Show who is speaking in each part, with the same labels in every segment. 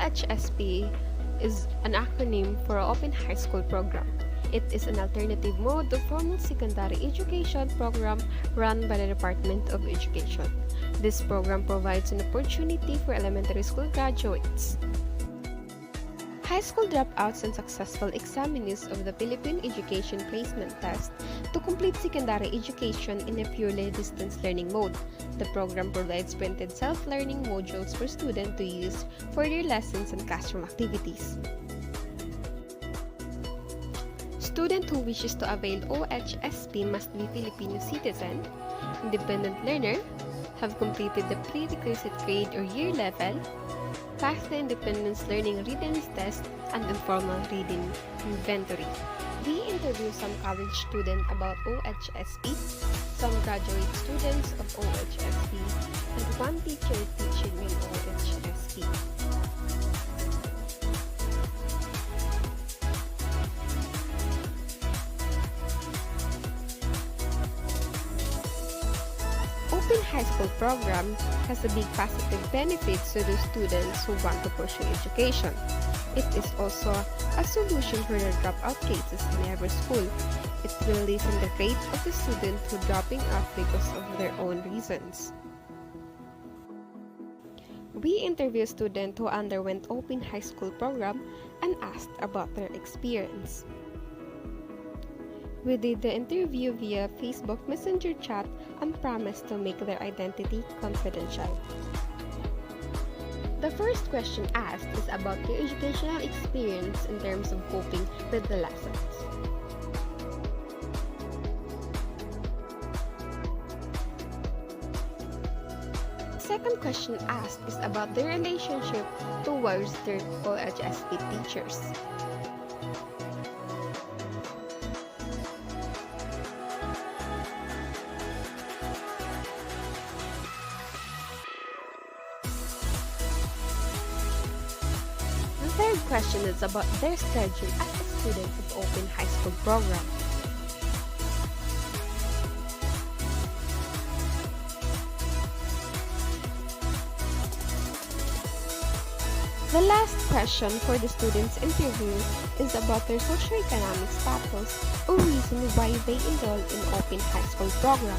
Speaker 1: OHSP is an acronym for Open High School Program. It is an alternative mode to formal secondary education program run by the Department of Education. This program provides an opportunity for elementary school graduates, high school dropouts, and successful examinees of the Philippine Education Placement Test to complete secondary education in a purely distance learning mode. The program provides printed self-learning modules for students to use for their lessons and classroom activities. Student who wishes to avail OHSP must be Filipino citizen, independent learner, have completed the prerequisite grade or year level, passed the Independence Learning Readiness Test, and informal reading inventory. We interview some college students about OHSP, some graduate students of OHSP, and one teacher teaching in OHSP. Open High School program has a big positive benefits to the students who want to pursue education. It is also a solution for the dropout cases in every school. It will lessen the rate of the student who dropping out because of their own reasons. We interview students who underwent Open High School program and asked about their experience. We did the interview via Facebook Messenger chat and promised to make their identity confidential. The first question asked is about their educational experience in terms of coping with the lessons. The second question asked is about their relationship towards their OHSP teachers. The third question is about their schedule as a student of Open High School program. The last question for the students' interview is about their socioeconomic status or reason why they enrolled in Open High School program.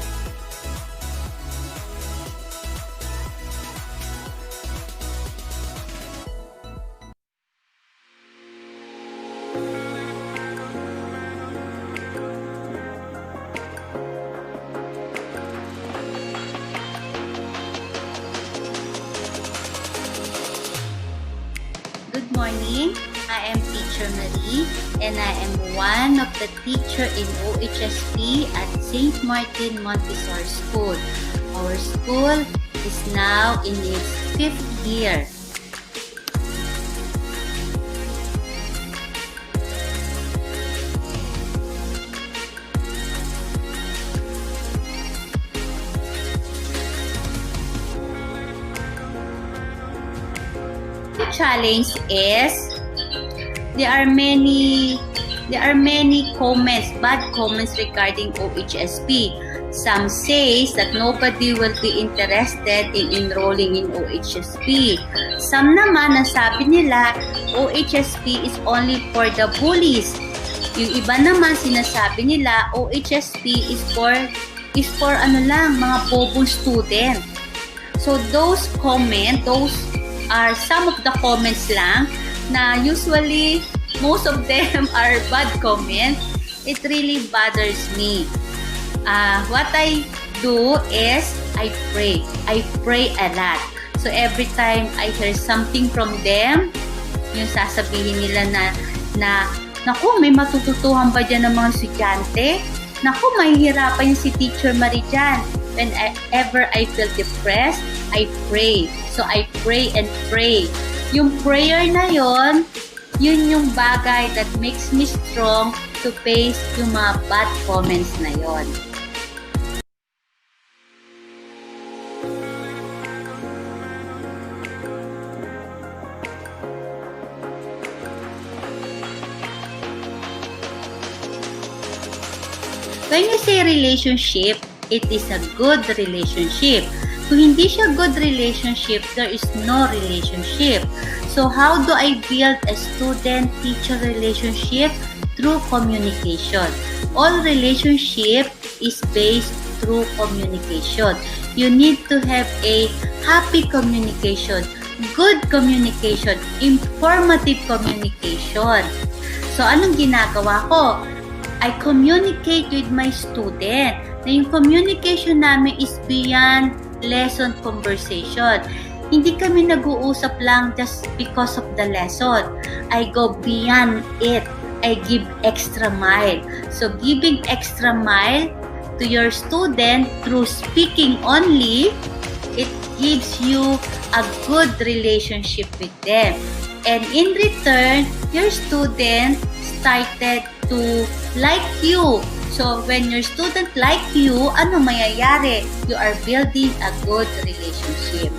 Speaker 2: Good morning, I am Teacher Marie and I am one of the teacher in OHSP at St. Martin Montessori School. Our school is now in its 5th year. Challenge is there are many bad comments regarding OHSP. Some says that nobody will be interested in enrolling in OHSP. Some naman ang sabi nila OHSP is only for the bullies. Yung iba naman sinasabi nila OHSP is for mga bobong student. So those are some of the comments lang na usually most of them are bad comments. It really bothers me. What I do is I pray. I pray a lot. So every time I hear something from them, yung sasabihin nila na naku, may matututuhan ba dyan ng mga estudyante? Naku, mahihirapan yung si Teacher Marie dyan. Whenever I feel depressed, I pray. So I pray and pray. Yung prayer na yun yung bagay that makes me strong to face yung mga bad comments na yon. When you say relationship, it is a good relationship. Kung hindi siya good relationship, there is no relationship. So how do I build a student-teacher relationship? Through communication. All relationship is based through communication. You need to have a happy communication, good communication, informative communication. So, anong ginagawa ko? I communicate with my student. Na yung communication namin is beyond lesson conversation. Hindi kami nag-uusap lang just because of the lesson. I go beyond it. I give extra mile. So, giving extra mile to your student through speaking only, it gives you a good relationship with them. And in return, your student started to like you. So, when your student like you, ano mayayari? You are building a good relationship.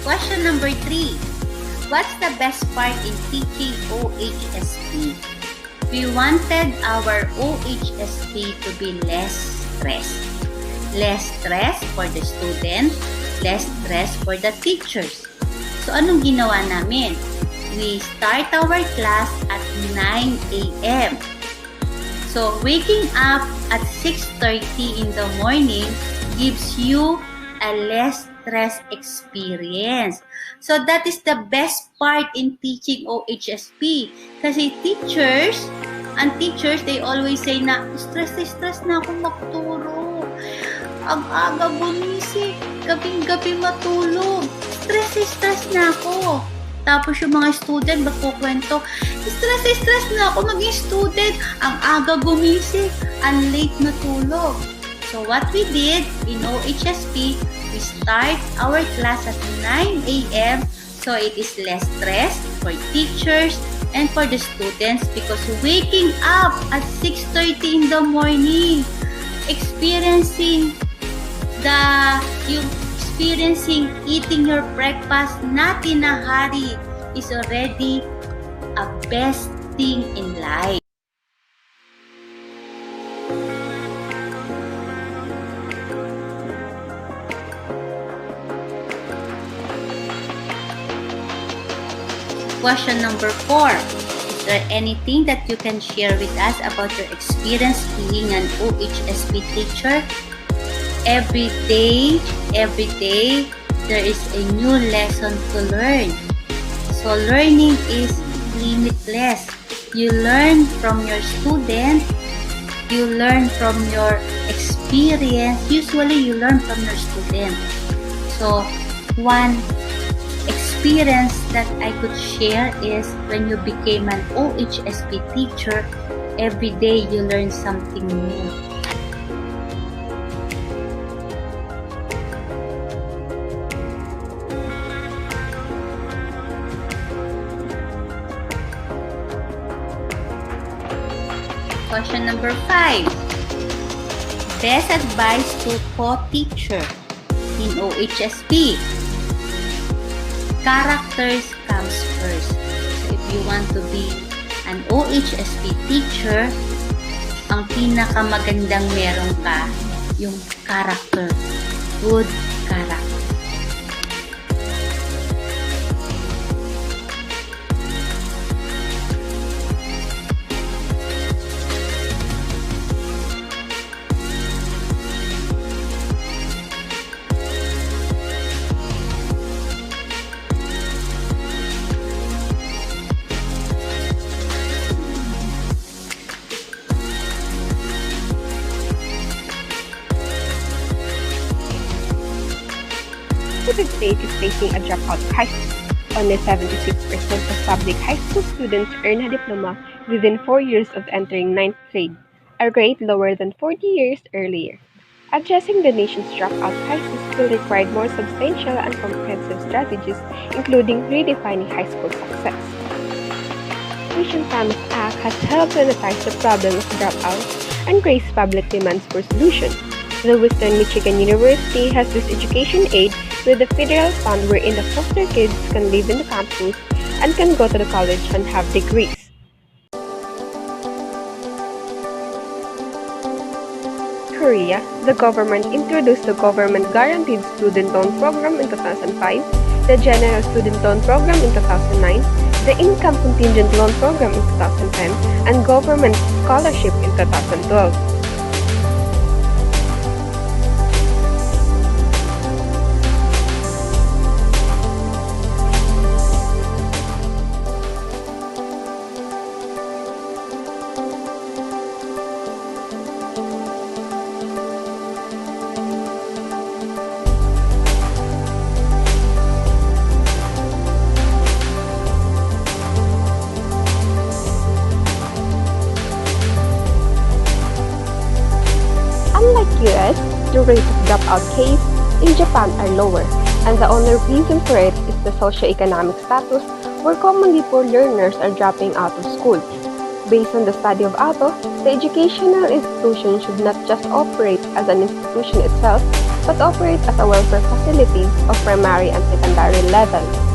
Speaker 2: Question number 3. What's the best part in teaching OHSP? We wanted our OHSP to be less stress. Less stress for the student, less stress for the teachers. So, anong ginawa namin? We start our class at 9 a.m. So, waking up at 6:30 in the morning gives you a less stress experience. So, that is the best part in teaching OHSP. Kasi teachers, they always say na, stress na ako magturo. Ang aga bumising, gabing-gabi matulog. Stress na ako. Tapos yung mga student, magkukwento, stress na ako maging student. Ang aga gumising, ang late natulog. So, what we did in OHSP, we start our class at 9 a.m. So, it is less stress for teachers and for the students because waking up at 6:30 in the morning, experiencing eating your breakfast not in a hurry is already a best thing in life. Question number 4. Is there anything that you can share with us about your experience being an OHSP teacher? Every day, there is a new lesson to learn. So, learning is limitless. You learn from your student, you learn from your experience. Usually, you learn from your student. So, one experience that I could share is when you became an OHSP teacher, every day you learn something new. Question number 5. Best advice to co-teacher in OHSP. Characters comes first. So if you want to be an OHSP teacher, ang pinakamagandang meron ka, yung character. Good character.
Speaker 1: The state is facing a dropout crisis. Only 76% of public high school students earn a diploma within 4 years of entering 9th grade, a rate lower than 40 years earlier. Addressing the nation's dropout crisis will require more substantial and comprehensive strategies, including redefining high school success. The Education Promise Act has helped monetize the problem of dropouts and raise public demands for solutions. The Western Michigan University has this education aid with a federal fund wherein the foster kids can live in the campus and can go to the college and have degrees. Korea, the government introduced the Government Guaranteed Student Loan Program in 2005, the General Student Loan Program in 2009, the Income Contingent Loan Program in 2010, and Government Scholarship in 2012. Unlike US, the rate of dropout case in Japan are lower, and the only reason for it is the socioeconomic status where commonly poor learners are dropping out of school. Based on the study of Atto, the educational institution should not just operate as an institution itself, but operate as a welfare facility of primary and secondary level.